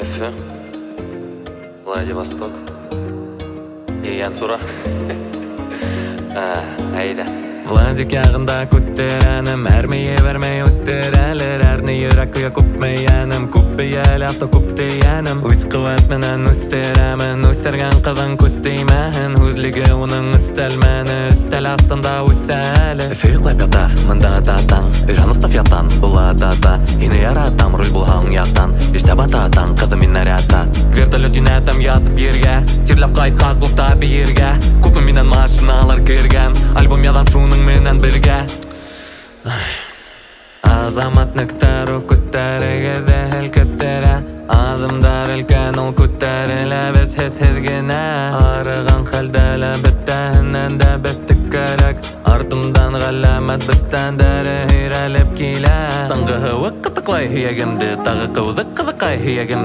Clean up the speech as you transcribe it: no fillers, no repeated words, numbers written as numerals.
Эфе, Владивосток, Янсура. Айда. Владик яғында күттер әнім, әрмейе вермей өттер әлір, әрні ерек күйе көпмей әнім, көппей әлі авто көптей әнім. Өз қуат менен өстер әмін, өстерген қығын көстеймән, өзлігі оның үстәлмәні, үстәл астында өсті әлі. Эфир клапята, мында датан, үйраныстав ятан, бұла дата, ине яратам, руль бұлғаң яттан, ішті бататан, қызы мен нарядта. Вертолет юнәтім ятып ерге, терлеп қайт қаз бұлта бейерге, көпі менен машиналар керген, альбом ядан шуның менен бірге. Азаматнықтар о күттәріге дәхіл көттәрі, азымдар үлкен ол күттәрілі біз хет-хетгені. Арыған қалдәлі біттәхінен дә бістік көрік, артымдан ғаламат біттәндәрі үйрәліп келі. Таңғы хыуы қытықлай хүйегімді, тағы қылды қызықай хүйегімді.